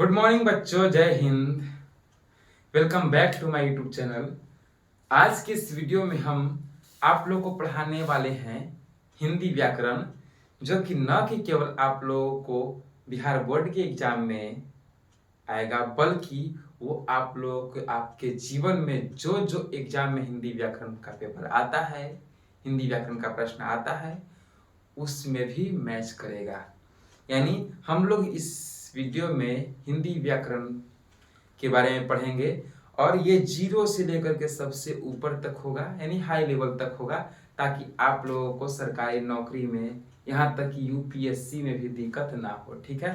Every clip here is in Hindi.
गुड मॉर्निंग बच्चों, जय हिंद। Welcome back to my YouTube channel. आज के इस वीडियो में हम आप लोगों को पढ़ाने वाले हैं हिंदी व्याकरण, जो कि न कि केवल आप लोगों को बिहार बोर्ड के एग्जाम में आएगा, बल्कि वो आप लोगों को आपके जीवन में जो जो एग्जाम में हिंदी व्याकरण का पेपर आता है, हिंदी व्याकरण का प्रश्न आता है, उसमें भी मैच करेगा। यानी हम लोग इस वीडियो में हिंदी व्याकरण के बारे में पढ़ेंगे और ये जीरो से लेकर के सबसे ऊपर तक होगा, यानी हाई लेवल तक होगा, ताकि आप लोगों को सरकारी नौकरी में, यहाँ तक कि यूपीएससी में भी दिक्कत ना हो। ठीक है,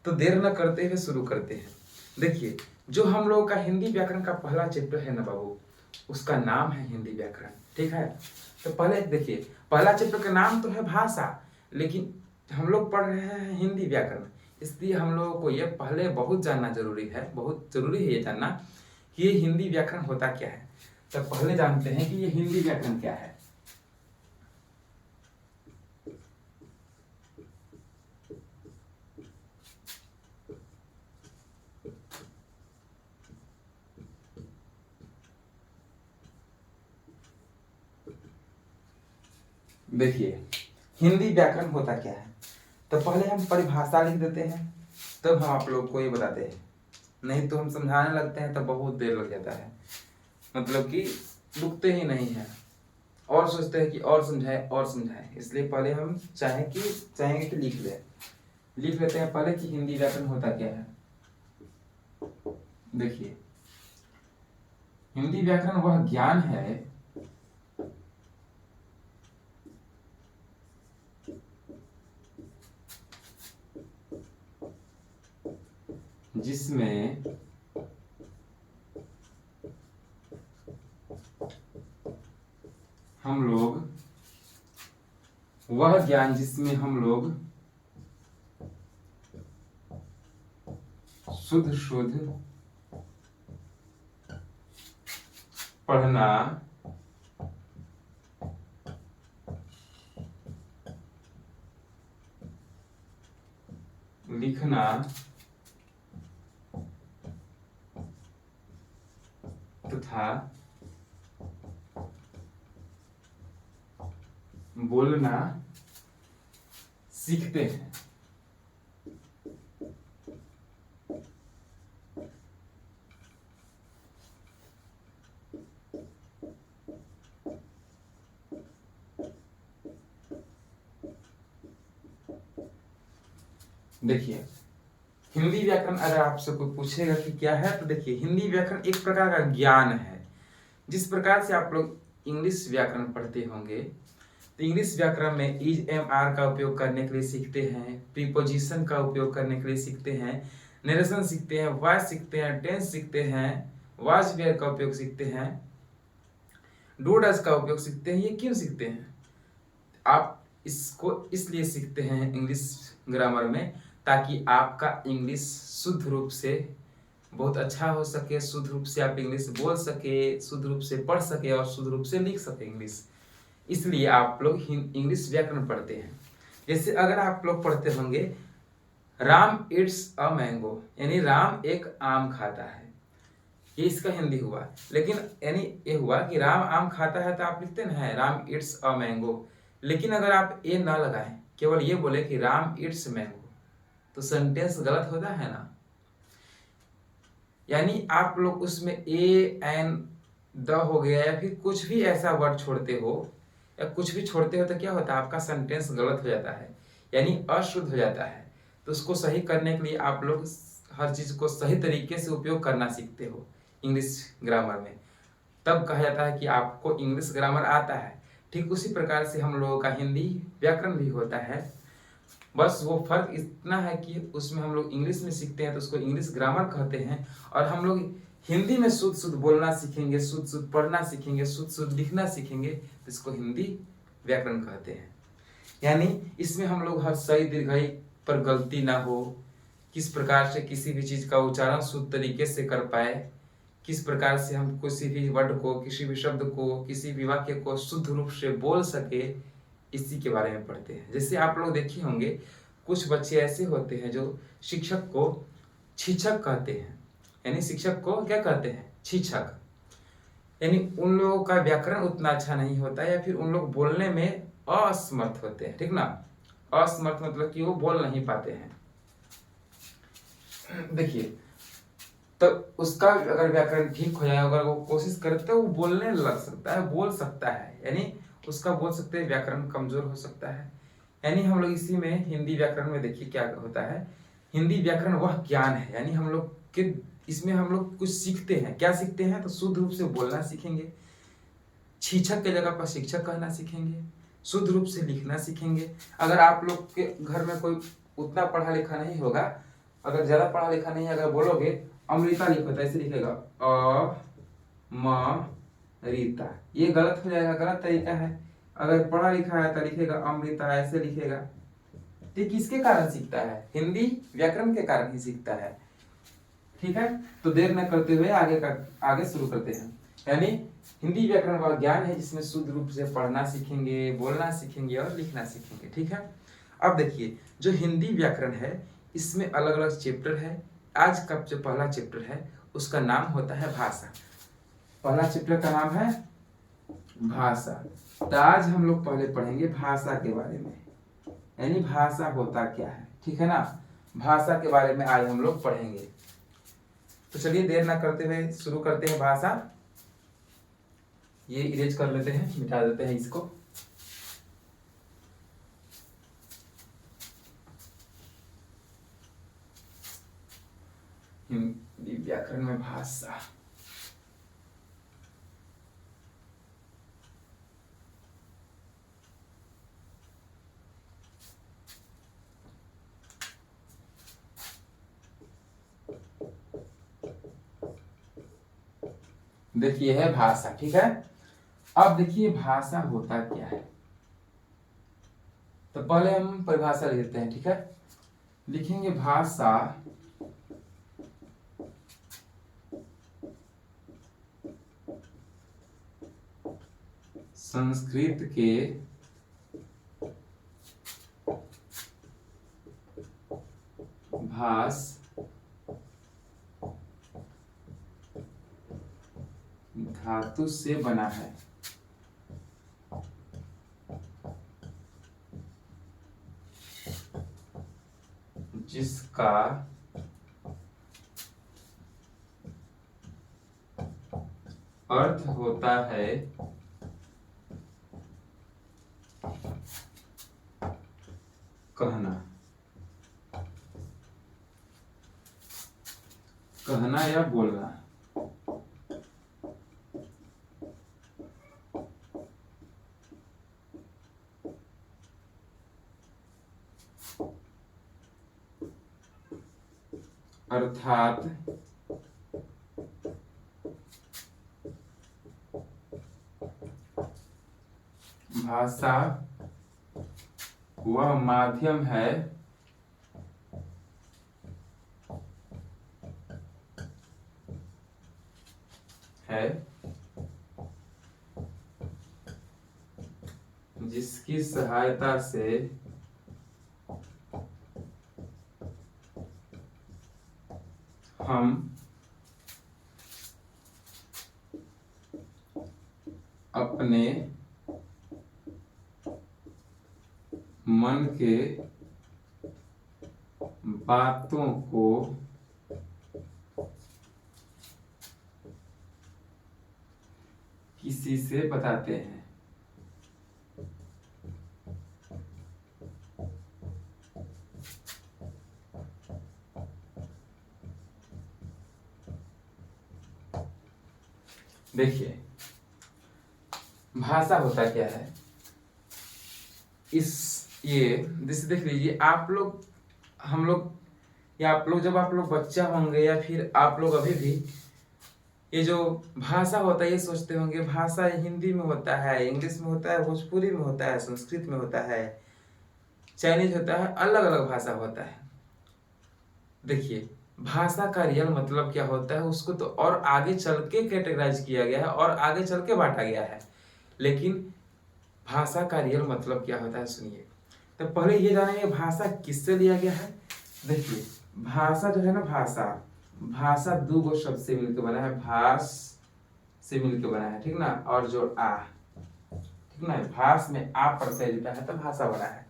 तो देर न करते हुए शुरू करते हैं। देखिए, जो हम लोगों का हिंदी व्याकरण का पहला चैप्टर है ना बाबू, उसका नाम है हिंदी व्याकरण। ठीक है, तो पहले देखिए, पहला चैप्टर का नाम तो है भाषा, लेकिन हम लोग पढ़ रहे हैं हिंदी व्याकरण, इसलिए हम लोगों को ये पहले बहुत जानना जरूरी है, बहुत जरूरी है ये जानना कि ये हिंदी व्याकरण होता क्या है। तो पहले जानते हैं कि ये हिंदी व्याकरण क्या है। देखिए, हिंदी व्याकरण होता क्या है, तो पहले हम परिभाषा लिख देते हैं, तब हम आप लोग को ये बताते हैं। नहीं तो हम समझाने लगते हैं तो बहुत देर लग जाता है, मतलब कि रुकते ही नहीं है और सोचते हैं कि और समझाए। इसलिए पहले हम चाहेंगे कि लिख लेते हैं पहले कि हिंदी व्याकरण होता क्या है। देखिए, हिंदी व्याकरण वह ज्ञान है जिसमें हम लोग शुद्ध पढ़ना, लिखना तथा बोलना सीखते हैं। देखिए, हिंदी व्याकरण अगर आपसे कोई पूछेगा कि क्या है, तो देखिए, हिंदी व्याकरण एक प्रकार का ज्ञान है। जिस प्रकार से आप लोग इंग्लिश व्याकरण पढ़ते होंगे, तो इंग्लिश व्याकरण में इज एम आर का उपयोग करने के लिए सीखते हैं, प्रीपोजिशन का उपयोग करने के लिए सीखते हैं, नरेशन सीखते हैं, वॉइस सीखते हैं, टेंस सीखते हैं, वॉइस वेयर का उपयोग सीखते हैं, डू डज का उपयोग सीखते हैं। ये क्यों सीखते हैं? आप इसको इसलिए सीखते हैं इंग्लिश ग्रामर में, ताकि आपका इंग्लिश शुद्ध रूप से बहुत अच्छा हो सके, शुद्ध रूप से आप इंग्लिश बोल सके, शुद्ध रूप से पढ़ सके और शुद्ध रूप से लिख सके इंग्लिश। इसलिए आप लोग इंग्लिश व्याकरण पढ़ते हैं। जैसे अगर आप लोग पढ़ते होंगे राम इट्स अ मैंगो, यानी राम एक आम खाता है, ये इसका हिंदी हुआ। लेकिन यानी ये हुआ कि राम आम खाता है, तो आप लिखते ना है राम इट्स अ मैंगो। लेकिन अगर आप ए ना लगाएं, केवल ये बोले कि राम इट्स मैंगो, तो सेंटेंस गलत होता है ना। यानी आप लोग उसमें ए एन द हो गया या फिर कुछ भी ऐसा वर्ड छोड़ते हो या कुछ भी छोड़ते हो, तो क्या होता है, आपका सेंटेंस गलत हो जाता है, यानी अशुद्ध हो जाता है। तो उसको सही करने के लिए आप लोग हर चीज को सही तरीके से उपयोग करना सीखते हो इंग्लिश ग्रामर में, तब कहा जाता है कि आपको इंग्लिश ग्रामर आता है। ठीक उसी प्रकार से हम लोगों का हिंदी व्याकरण भी होता है, बस वो फर्क इतना है कि उसमें हम लोग इंग्लिश में सीखते हैं तो उसको इंग्लिश ग्रामर कहते हैं, और हम लोग हिंदी में शुद्ध शुद्ध बोलना सीखेंगे, शुद्ध शुद्ध पढ़ना सीखेंगे, शुद्ध शुद्ध लिखना सीखेंगे, तो इसको हिंदी व्याकरण कहते हैं। यानी इसमें हम लोग हर सही दीर्घई पर गलती ना हो, किस प्रकार से किसी भी चीज का उच्चारण शुद्ध तरीके से कर पाए, किस प्रकार से हम किसी भी वर्ड को, किसी भी शब्द को, किसी भी वाक्य को शुद्ध रूप से बोल सके, इसी के बारे में पढ़ते हैं। जैसे आप लोग देखे होंगे कुछ बच्चे ऐसे होते हैं जो शिक्षक को शिक्षक कहते हैं, यानी शिक्षक को क्या कहते हैं, शिक्षक। यानी उन लोगों का व्याकरण उतना अच्छा नहीं होता है, या फिर उन लोग बोलने में असमर्थ होते हैं, ठीक ना। असमर्थ मतलब कि वो बोल नहीं पाते हैं। देखिए, तो उसका अगर व्याकरण ठीक हो जाए, अगर वो कोशिश करे तो वो बोलने लग सकता है, बोल सकता है, यानी उसका बोल सकते हैं व्याकरण कमजोर हो सकता है। यानी हम लोग इसी में हिंदी व्याकरण में देखिए क्या होता है। हिंदी व्याकरण वह ज्ञान है, यानी हम लोग के इसमें हम लोग कुछ सीखते हैं। क्या सीखते हैं? तो शुद्ध रूप से बोलना सीखेंगे, शिक्षक के जगह पर शिक्षक कहना सीखेंगे, शुद्ध रूप से लिखना सीखेंगे। अगर आप लोग के घर में कोई उतना पढ़ा लिखा नहीं होगा, अगर ज्यादा पढ़ा लिखा नहीं है, अगर बोलोगे अमृता लिखो तो ऐसे लिखेगा अ म रीता, ये गलत हो जाएगा, गलत तरीका है। अगर पढ़ा लिखा है तो लिखेगा अमृता, ऐसे लिखेगा। तो किसके कारण सीखता है? हिंदी व्याकरण के कारण ही सीखता है। ठीक है, तो देर न करते हुए आगे शुरू करते हैं। यानी हिंदी व्याकरण वह ज्ञान है जिसमें शुद्ध रूप से पढ़ना सीखेंगे, बोलना सीखेंगे और लिखना सीखेंगे। ठीक है, अब देखिए जो हिंदी व्याकरण है इसमें अलग अलग चैप्टर है। आज का जो पहला चैप्टर है उसका नाम होता है भाषा। पहला चैप्टर का नाम है भाषा। तो आज हम लोग पहले पढ़ेंगे भाषा के बारे में, यानी भाषा होता क्या है। ठीक है ना, भाषा के बारे में आज हम लोग पढ़ेंगे। तो चलिए देर ना करते हुए शुरू करते हैं भाषा। ये इरेज कर लेते हैं, मिटा देते हैं इसको। हिंदी व्याकरण में भाषा। देखिए है भाषा। ठीक है, अब देखिए भाषा होता क्या है। तो पहले हम परिभाषा लिख देते हैं। ठीक है, लिखेंगे भाषा संस्कृत के भाष धातु से बना है, जिसका अर्थ होता है कहना, कहना या बोलना। अर्थात भाषा वह माध्यम है जिसकी सहायता से हम अपने मन के बातों को किसी से बताते हैं। देखिए भाषा होता क्या है, ये देख लीजिए आप लोग, हम लोग या आप लोग, जब आप लोग बच्चा होंगे या फिर आप लोग अभी भी ये जो भाषा होता है ये सोचते होंगे भाषा हिंदी में होता है, इंग्लिश में होता है, भोजपुरी में होता है, संस्कृत में होता है, चाइनीज होता है, अलग अलग भाषा होता है। देखिए भाषा का रियल मतलब क्या होता है उसको तो और आगे चल के कैटेगराइज किया गया है और आगे चल के बांटा गया है, लेकिन भाषा का रियल मतलब क्या होता है सुनिए। तो पहले ये जानेंगे भाषा किससे लिया गया है। देखिए भाषा जो है ना, भाषा भाषा दो गो शब्द से मिलकर बना है, भाष से मिलकर बना है, ठीक ना, और जो आ, ठीक ना, भाष में आ प्रत्यय जुटा है तो भाषा बना है।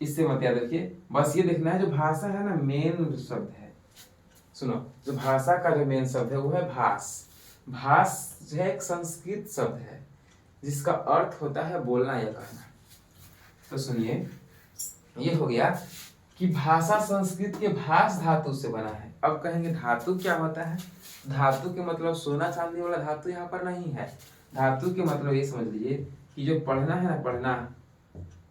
इससे मत याद रखिए, बस ये देखना है जो भाषा है ना मेन शब्द है। सुनो, जो भाषा का जो मेन शब्द है वो है भाष। भाष जो है एक संस्कृत शब्द है जिसका अर्थ होता है बोलना या कहना। तो सुनिए, ये हो गया कि भाषा संस्कृत के भाष धातु से बना है। अब कहेंगे धातु क्या होता है? धातु के मतलब सोना चांदी वाला धातु यहाँ पर नहीं है। धातु के मतलब ये समझ लीजिए कि जो पढ़ना है ना,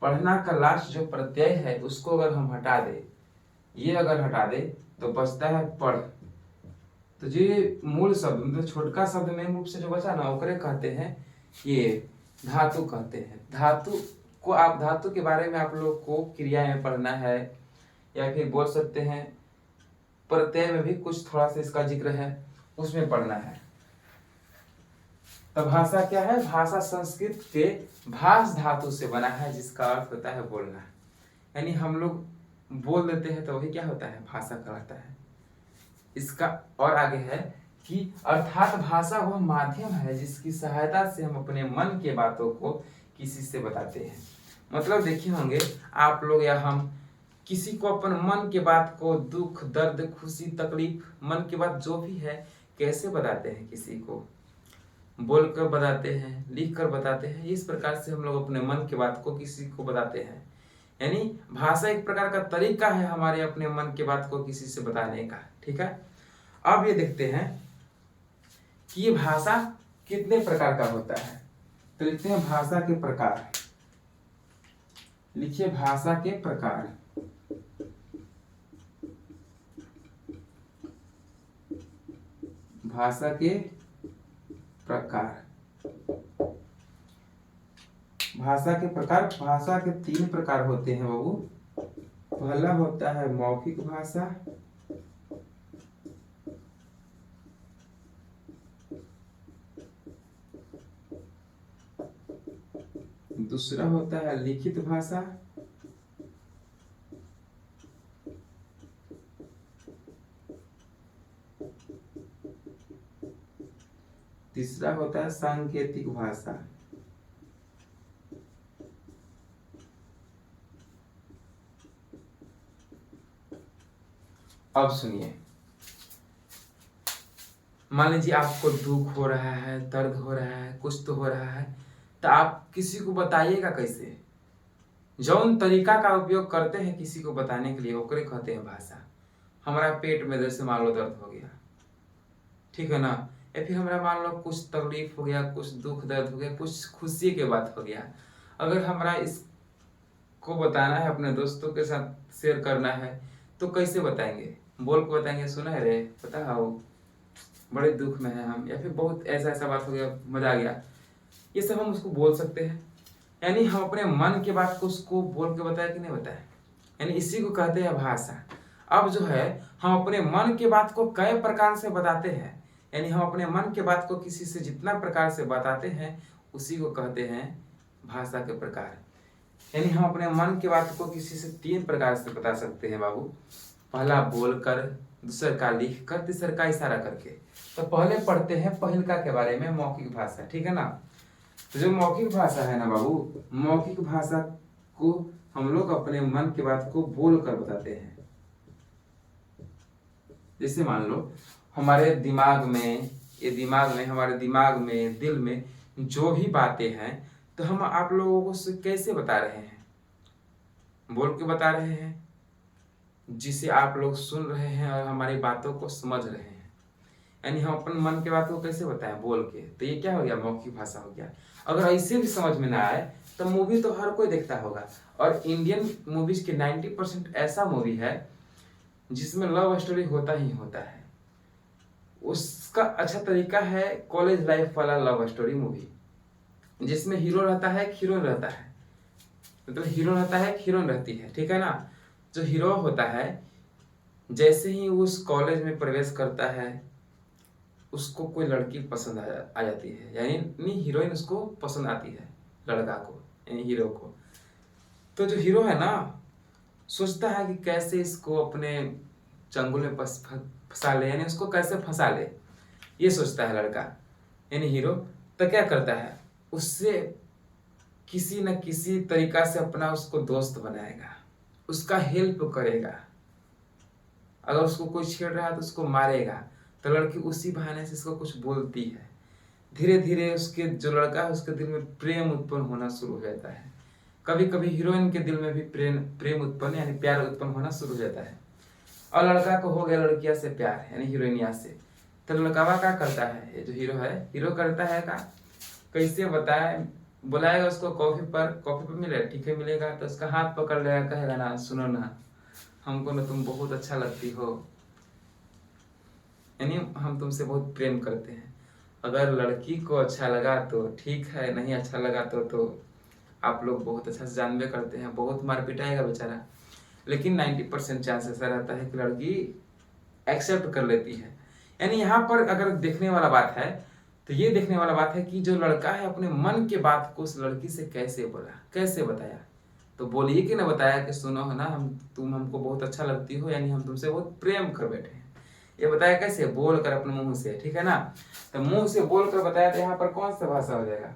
पढ़ना का लास्ट जो प्रत्यय है उसको अगर हम हटा दे, ये अगर हटा दे तो बचता है पढ़। तो जो मूल शब्द मतलब छोटका शब्द मेन रूप से जो बचा ना, ओकरे कहते हैं ये धातु कहते हैं। धातु को आप धातु के बारे में आप लोग को क्रिया में पढ़ना है, या फिर बोल सकते हैं प्रत्यय में भी कुछ थोड़ा सा इसका जिक्र है, उसमें पढ़ना है। तो भाषा क्या है? भाषा संस्कृत के भाष धातु से बना है जिसका अर्थ होता है बोलना। यानी हम लोग बोल देते हैं तो वही क्या होता है? भाषा कहलाता है। इसका और आगे है कि अर्थात भाषा वह माध्यम है जिसकी सहायता से हम अपने मन के बातों को किसी से बताते हैं। मतलब देखिए होंगे आप लोग या हम किसी को अपन मन के बात को, दुख दर्द खुशी तकलीफ, मन की बात जो भी है कैसे बताते हैं? किसी को बोलकर बताते हैं, लिख कर बताते हैं। इस प्रकार से हम लोग अपने मन की बात को किसी को बताते हैं। यानी भाषा एक प्रकार का तरीका है हमारे अपने मन की बात को किसी से बताने का। ठीक है, अब ये देखते हैं कि ये भाषा कितने प्रकार का होता है। तो लिखते हैं भाषा के प्रकार। लिखिए भाषा के प्रकार। भाषा के प्रकार। भाषा के प्रकार, भाषा के 3 प्रकार होते हैं बाबू। पहला होता है मौखिक भाषा, दूसरा होता है लिखित भाषा, तीसरा होता है सांकेतिक भाषा। अब सुनिए, मान लीजिए आपको दुख हो रहा है, दर्द हो रहा है, कुछ तो हो रहा है, तो आप किसी को बताइएगा कैसे? जौन तरीका का उपयोग करते हैं किसी को बताने के लिए ओकरे कहते हैं भाषा। हमारा पेट में जैसे मान लो दर्द हो गया, ठीक है ना, या फिर हमारा मान लो कुछ तकलीफ हो गया, कुछ दुख दर्द हो गया, कुछ खुशी के बात हो गया, अगर हमारा इसको बताना है, अपने दोस्तों के साथ शेयर करना है, तो कैसे बताएंगे? बोल के बताएंगे, सुना है रे, पता है वो बड़े दुख में है हम, या फिर बहुत ऐसा ऐसा बात हो गया, मजा आ गया, ये सब हम उसको बोल सकते हैं। यानी हम अपने मन की बात को उसको बोल के बताया कि नहीं बताया, यानी इसी को कहते हैं भाषा। अब जो है हम अपने मन की बात को कई प्रकार से बताते हैं, यानी हम अपने मन की बात को किसी से जितना प्रकार से बताते हैं उसी को कहते हैं भाषा के प्रकार। यानी हम अपने मन की बात को किसी से 3 प्रकार से बता सकते हैं बाबू। पहला बोलकर, दूसरा का लिख कर, तीसरा का इशारा करके। तो पहले पढ़ते हैं पहिलका के बारे में, मौखिक भाषा, ठीक है ना। तो जो मौखिक भाषा है ना बाबू, मौखिक भाषा को हम लोग अपने मन की बात को बोल कर बताते हैं। जैसे मान लो हमारे दिमाग में, हमारे दिमाग में, दिल में जो भी बातें हैं, तो हम आप लोगों को कैसे बता रहे हैं? बोल के बता रहे हैं, जिसे आप लोग सुन रहे हैं और हमारी बातों को समझ रहे हैं। यानी हम अपन मन की बात को कैसे बताएं? बोल के। तो ये क्या हो गया? मौखिक भाषा हो गया। अगर ऐसे भी समझ में ना आए तो मूवी तो हर कोई देखता होगा, और इंडियन मूवीज के 90% ऐसा मूवी है जिसमें लव स्टोरी होता ही होता है। उसका अच्छा तरीका है कॉलेज लाइफ वाला लव स्टोरी मूवी, जिसमें हीरो रहता है, हीरोइन रहता है, मतलब हीरो रहता है, हीरोइन रहती है, ठीक है ना। जो हीरो होता है जैसे ही उस कॉलेज में प्रवेश करता है उसको कोई लड़की पसंद आ जाती है, यानी हीरोइन उसको पसंद आती है, लड़का को यानी हीरो को। तो जो हीरो है ना, सोचता है कि कैसे इसको अपने चंगुल में फंसा ले, यानी उसको कैसे फंसा ले, ये सोचता है लड़का यानी हीरो। तो क्या करता है, उससे किसी न किसी तरीका से अपना उसको दोस्त बनाएगा, उसका हेल्प करेगा। अगर उसको कोई छेड़ रहा है तो उसको मारेगा। तो लड़की उसी बहाने से इसको कुछ बोलती है। धीरे धीरे उसके जो लड़का है उसके दिल में प्रेम उत्पन्न होना शुरू हो जाता है। कभी कभी हीरोइन के दिल में भी प्रेम उत्पन्न यानी प्यार उत्पन्न होना शुरू हो जाता है। और लड़का को हो गया लड़किया से प्यार यानी हीरोइनिया से। तो लड़कावा क्या करता है, ये जो हीरो है, हीरो करता है का कैसे बताए, बुलाएगा उसको कॉफी पर मिले, ठीक है मिलेगा तो उसका हाथ पकड़ लेगा, कहेगा ना सुनो ना, हमको ना तुम बहुत अच्छा लगती हो, यानी हम तुमसे बहुत प्रेम करते हैं। अगर लड़की को अच्छा लगा तो ठीक है, नहीं अच्छा लगा तो आप लोग बहुत अच्छा से जानबे करते हैं, बहुत मार पिटाएगा बेचारा। लेकिन 90% चांस ऐसा रहता है कि लड़की एक्सेप्ट कर लेती है। यानी यहाँ पर अगर देखने वाला बात है तो ये देखने वाला बात है कि जो लड़का है अपने मन के बात को उस लड़की से कैसे बोला, कैसे बताया। तो बोलिए कि ना बताया कि सुनो है ना, तुम हमको बहुत अच्छा लगती हो, यानी हम तुमसे बहुत प्रेम कर बैठे हैं। ये बताया कैसे, बोल कर अपने मुंह से, ठीक है ना। तो मुंह से बोल कर बताया तो यहाँ पर कौन सा भाषा हो जाएगा,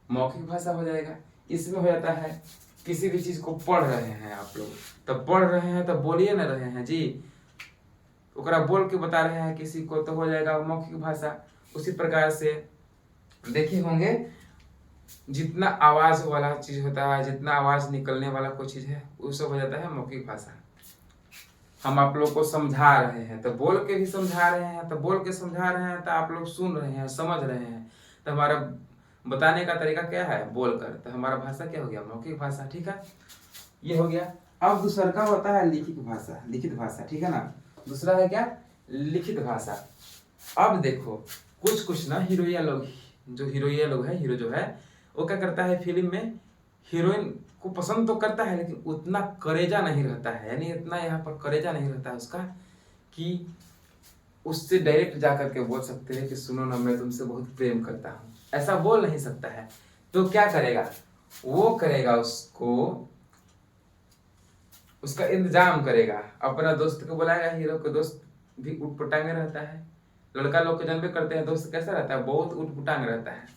मौखिक भाषा हो जाएगा। इसमें हो जाता है किसी भी चीज को पढ़ रहे हैं आप लोग, तो पढ़ रहे हैं तो बोलिए ना रहे हैं जी, ओकरा बोल के बता रहे हैं किसी को तो हो जाएगा मौखिक भाषा। उसी प्रकार से देखे होंगे जितना आवाज वाला चीज होता है, जितना आवाज निकलने वाला कोई चीज है वो सब हो जाता है मौखिक भाषा। हम आप लोग को समझा रहे हैं तो बोल के भी समझा रहे हैं, तो बोल के समझा रहे हैं तो आप लोग सुन रहे हैं, समझ रहे हैं। तो हमारा बताने का तरीका क्या है, बोलकर। तो हमारा भाषा क्या हो गया, मौखिक भाषा, ठीक है, ये हो गया। अब दूसरा का होता है लिखित भाषा, लिखित भाषा, ठीक है ना। दूसरा है क्या, लिखित भाषा। अब देखो कुछ ना हीरोइया लोग, जो हीरोइया लोग है, हीरो जो है वो क्या करता है फिल्म में, हीरोइन को पसंद तो करता है लेकिन उतना करेजा नहीं रहता है, यानी इतना यहाँ पर करेजा नहीं रहता है उसका कि उससे डायरेक्ट जा करके बोल सकते हैं कि सुनो ना मैं तुमसे बहुत प्रेम करता हूँ, ऐसा बोल नहीं सकता है। तो क्या करेगा, वो करेगा उसका इंतजाम करेगा, अपना दोस्त को बुलाएगा। हीरो का दोस्त भी उटपटांग रहता है, लड़का लोग को जानबे करते हैं दोस्त कैसा रहता है, बहुत उटपटांग रहता है।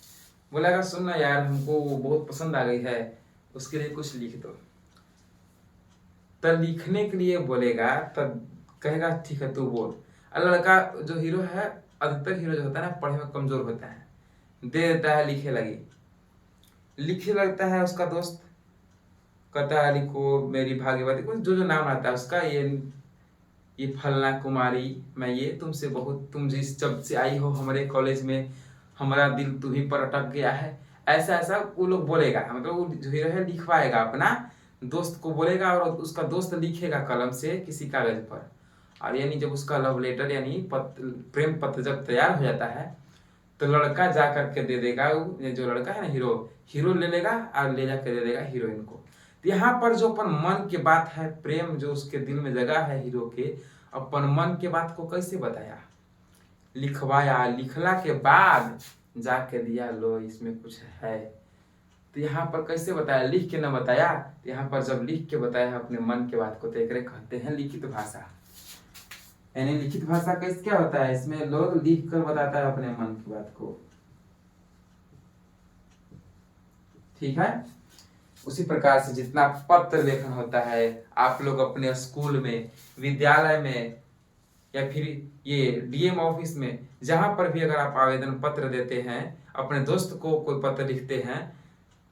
बोलेगा सुन ना यार हमको बहुत पसंद आ गई है, उसके लिए कुछ लिख दो। तब लिखने के लिए बोलेगा, तब कहेगा ठीक है तू बोल। और लड़का जो हीरो है, अधिकतर हीरो जो होता है ना पढ़े में कमजोर होता है, दे देता है लिखे लगी, लिखे लगता है। उसका दोस्त कहता है लिखो मेरी भाग्यवती, कुछ जो जो नाम आता है उसका, ये फलना कुमारी, मैं ये तुमसे बहुत, तुम जिस जब से आई हो हमारे कॉलेज में हमारा दिल तुम्हीं पर अटक गया है, ऐसा ऐसा वो लोग बोलेगा। मतलब वो जो हीरो है लिखवाएगा, अपना दोस्त को बोलेगा और उसका दोस्त लिखेगा कलम से किसी कागज पर। और यानी जब उसका लव लेटर यानी प्रेम पत्र जब तैयार हो जाता है तो लड़का जा करके दे देगा, जो लड़का है ना हीरो ले लेगा और ले जाकर दे देगा हीरोइन को। तो यहाँ पर जो अपन मन की बात है, प्रेम जो उसके दिल में जगह है हीरो के, अपन मन के बात को कैसे बताया, लिखवाया, लिखला के बाद जाके दिया, लो इसमें कुछ है। तो यहाँ पर कैसे बताया, लिख के न बताया। तो यहाँ पर जब लिख के बताया अपने मन के बात को तो एक कहते हैं लिखित भाषा। यानी लिखित भाषा कैसे क्या होता है, इसमें लोग लिख कर बताता है अपने मन की बात को, ठीक है। उसी प्रकार से जितना पत्र लेखन होता है आप लोग अपने स्कूल में, विद्यालय में, या फिर ये डीएम ऑफिस में, जहां पर भी अगर आप आवेदन पत्र देते हैं, अपने दोस्त को कोई पत्र लिखते हैं,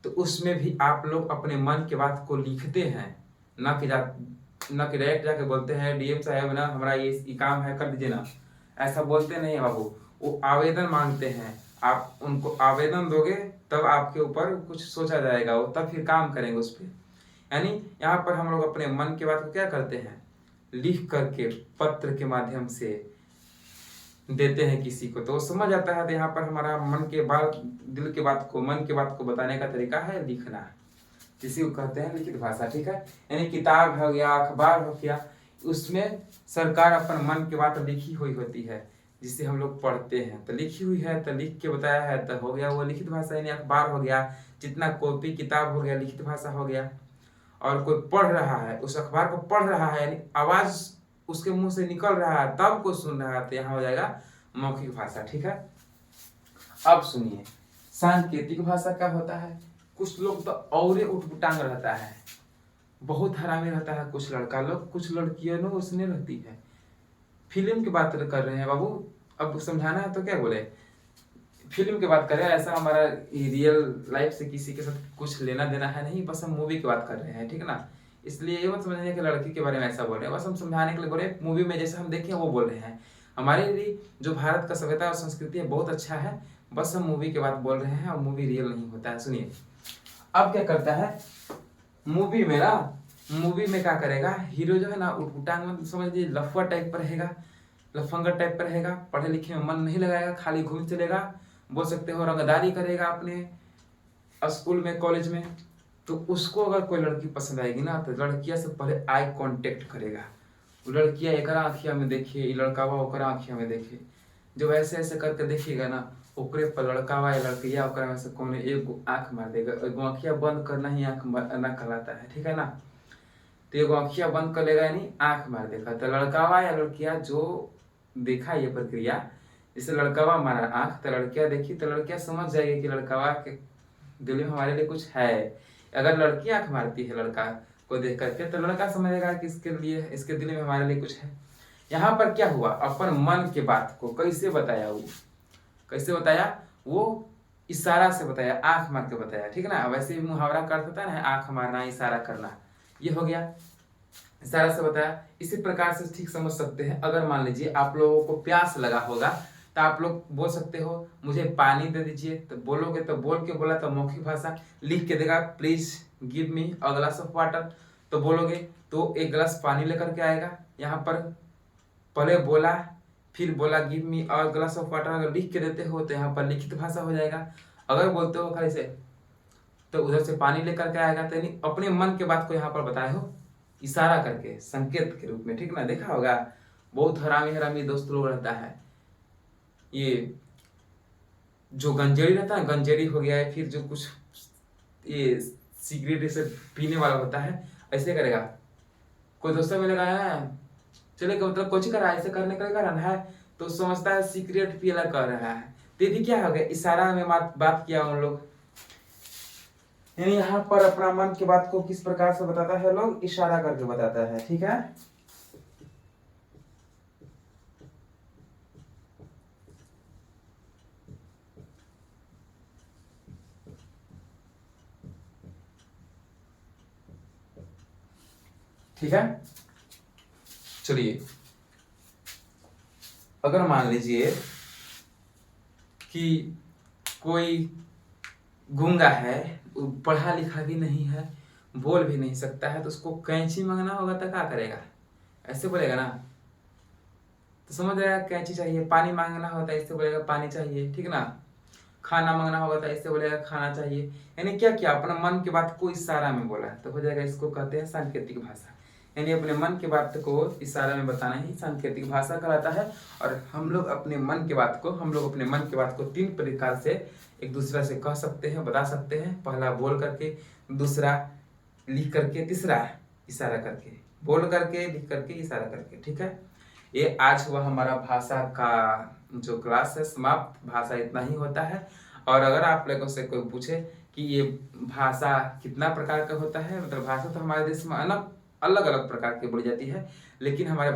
तो उसमें भी आप लोग अपने मन की बात को लिखते हैं, न कि डायरेक्ट जाके बोलते हैं डीएम साहब ना हमारा ये काम है कर दीजिए ना, ऐसा बोलते नहीं है बाबू। वो आवेदन मांगते हैं, आप उनको आवेदन दोगे तब आपके ऊपर कुछ सोचा जाएगा, वो तब फिर काम करेंगे उस पर। यानी यहाँ पर हम लोग अपने मन की बात को क्या करते हैं, लिख करके पत्र के माध्यम से देते हैं किसी को, तो वो समझ आता है। तो यहाँ पर हमारा मन के बात, दिल के बात को, मन की बात को बताने का तरीका है लिखना, जिसी को कहते हैं लिखित भाषा, ठीक है। यानी किताब हो गया, अखबार हो गया, उसमें सरकार अपन मन की बात लिखी हुई होती है जिसे हम लोग पढ़ते हैं। तो लिखी हुई है तो लिख के बताया है तो हो गया वो लिखित भाषा, यानी अखबार हो गया, जितना कॉपी किताब हो गया लिखित भाषा हो गया। और कोई पढ़ रहा है, उस अखबार को पढ़ रहा है, यानी आवाज उसके मुंह से निकल रहा है तब कोई सुन रहा है, तो यहाँ हो जाएगा मौखिक भाषा। ठीक है, अब सुनिए सांकेतिक भाषा क्या होता है। कुछ लोग तो और उठपुटांग रहता है, बहुत हरामी रहता है, कुछ लड़का लोग, कुछ लड़कियों ने उसने रहती है। फिल्म की बात कर रहे हैं बाबू, अब समझाना है तो क्या बोले, फिल्म की बात कर रहे हैं, ऐसा हमारा रियल लाइफ से किसी के साथ कुछ लेना देना है नहीं, बस हम मूवी की बात कर रहे हैं, ठीक है ना। इसलिए ये मत समझिए कि लड़की के बारे में ऐसा बोल रहे हैं, बस हम समझाने के लिए बोल रहे हैं, मूवी में जैसे हम देखे वो बोल रहे हैं। हमारे लिए जो भारत का सभ्यता और संस्कृति है बहुत अच्छा है, बस हम मूवी की बात बोल रहे हैं और मूवी रियल नहीं होता है। सुनिए अब क्या करता है मूवी में ना, मूवी में क्या करेगा हीरो जो है ना उटपुटांग, मतलब समझ लीजिए लफुआ टाइप पर रहेगा, लफंगर टाइप पर रहेगा, पढ़े लिखे में मन नहीं लगाएगा, खाली घूम चलेगा, बोल सकते हो रंगदारी करेगा अपने स्कूल में कॉलेज में। तो उसको अगर कोई लड़की पसंद आएगी ना तो लड़किया से पहले आई कांटेक्ट करेगा। वो लड़किया एक आँखिया में देखे, ये लड़कावा ओकरा आँखिया में देखे, जब ऐसे ऐसे करके देखिएगा ना ओकरे पर लड़कावा या लड़किया ओकरा में से कौन एगो आँख मार देगा। एगो आँखिया बंद करना ही आँख ना कहलाता है, ठीक है ना। तो एगो आँखिया बंद कर लेगा यानी आँख मार देगा। तो लड़कावा या लड़किया जो देखा ये प्रक्रिया, जैसे लड़कावा मारा आँख तो लड़किया देखी तो लड़किया समझ जाएगी कि लड़कावा के दिल में हमारे लिए कुछ है। अगर लड़की आँख मारती है लड़का को देख करके तो लड़का समझेगा कि इसके लिए, इसके दिल में हमारे लिए कुछ है। यहाँ पर क्या हुआ, अपन मन के बात को कैसे बताया, वो कैसे बताया, वो इशारा से बताया, आंख मार के बताया, ठीक है ना। वैसे भी मुहावरा का अर्थ होता है ना आंख मारना, इशारा करना, ये हो गया इशारा से बताया। इसी प्रकार से ठीक समझ सकते हैं। अगर मान लीजिए आप लोगों को प्यास लगा होगा तो आप लोग बोल सकते हो मुझे पानी दे दीजिए, तो बोलोगे तो बोल के बोला तो मौखिक भाषा, लिख के देगा please give me a glass of water, तो बोलोगे तो एक गिलास पानी लेकर के आएगा। यहाँ पर पहले बोला फिर बोला give me a glass of water, अगर लिख के देते हो तो यहाँ पर लिखित भाषा हो जाएगा। अगर बोलते हो खाली से तो उधर से पानी लेकर के आएगा, तो यानी अपने मन के बात को यहाँ पर बताए हो इशारा करके, संकेत के रूप में, ठीक ना। देखा होगा बहुत हरामी हरामी दोस्त लोग रहता है, ये जो गंजेड़ी रहता है, गंजेड़ी हो गया है, फिर जो कुछ ये सिगरेट ऐसे पीने वाला होता है, ऐसे करेगा। कोई दोस्तों मिलेगा है चलेगा, मतलब कुछ करा ऐसे करने का कारण है तो समझता है सिगरेट पियला कर रहा है। तो ये भी क्या हो गया, इशारा में बात किया उन लोग, यानी यहाँ पर अपना मन की बात को किस प्रकार से बताता है लोग, इशारा करके बताता है, ठीक है। ठीक है, चलिए अगर मान लीजिए कि कोई गूंगा है, पढ़ा लिखा भी नहीं है, बोल भी नहीं सकता है, तो उसको कैंची मांगना होगा तो क्या करेगा, ऐसे बोलेगा ना, तो समझ रहे कैंची चाहिए। पानी मांगना होता है इससे बोलेगा पानी चाहिए, ठीक ना। खाना मांगना होगा तो इससे बोलेगा खाना चाहिए। यानी क्या किया, अपना मन की बात को इशारा में बोला तो हो जाएगा, इसको कहते हैं सांकेतिक भाषा। यानी अपने मन की बात को इशारा में बताना ही सांकेतिक भाषा कहलाता है। और हम लोग अपने मन की बात को 3 प्रकार से एक दूसरे से कह सकते हैं, बता सकते हैं। पहला बोल करके, दूसरा लिख करके, तीसरा इशारा करके। बोल करके, लिख करके, इशारा करके, ठीक है। ये आज हुआ हमारा भाषा का जो क्लास है समाप्त। भाषा इतना ही होता है। और अगर आप लोगों से कोई पूछे कि ये भाषा कितना प्रकार का होता है, मतलब भाषा तो हमारे देश में अलग अलग प्रकार की बोली जाती है, लेकिन हमारे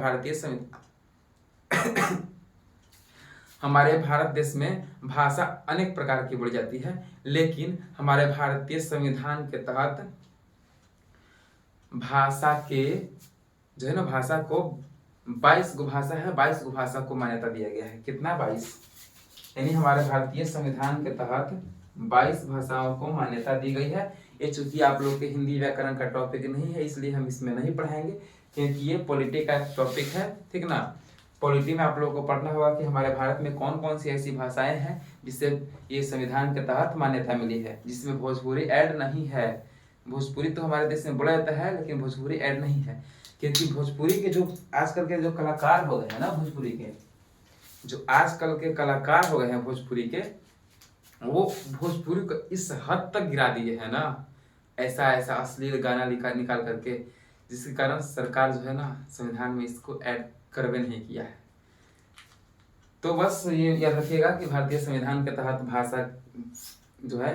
हमारे भारत देश में भाषा अनेक प्रकार की बोली जाती है, लेकिन हमारे भारतीय संविधान के तहत भाषा के जो है ना, भाषा को 22 गो भाषा है, 22 गो भाषा को मान्यता दिया गया है। कितना, 22। यानी हमारे भारतीय संविधान के तहत 22 भाषाओं को मान्यता दी गई है। ये चूंकि आप लोग के हिंदी व्याकरण का टॉपिक नहीं है, इसलिए हम इसमें नहीं पढ़ाएंगे, क्योंकि ये पॉलिटी का टॉपिक है, ठीक ना। पॉलिटी में आप लोगों को पढ़ना होगा कि हमारे भारत में कौन कौन सी ऐसी भाषाएं हैं जिससे ये संविधान के तहत मान्यता मिली है, जिसमें भोजपुरी ऐड नहीं है। भोजपुरी तो हमारे देश में बोला जाता है, लेकिन भोजपुरी ऐड नहीं है, क्योंकि भोजपुरी के जो आजकल के जो कलाकार हो गए हैं ना, भोजपुरी के जो आजकल के कलाकार हो गए हैं भोजपुरी के, वो भोजपुरी को इस हद तक गिरा दिए हैं ना, ऐसा ऐसा अश्लील गाना निकाल करके, जिसके कारण सरकार जो है ना संविधान में इसको ऐड करवे नहीं किया है। तो बस ये याद रखिएगा कि भारतीय संविधान के तहत भाषा जो है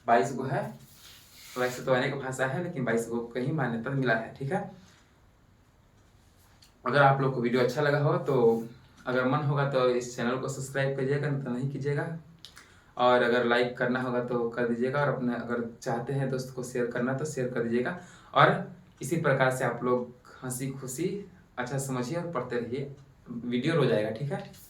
22 गो है। वैसे तो अनेक भाषा है, लेकिन 22 गो को ही मान्यता मिला है। ठीक है, अगर आप लोग को वीडियो अच्छा लगा हो तो अगर मन होगा तो इस चैनल को सब्सक्राइब करिएगा, नहीं तो नहीं कीजिएगा। और अगर लाइक करना होगा तो कर दीजिएगा, और अपने अगर चाहते हैं दोस्त को शेयर करना तो शेयर कर दीजिएगा। और इसी प्रकार से आप लोग हंसी खुशी अच्छा समझिए और पढ़ते रहिए, वीडियो रोज आएगा। ठीक है।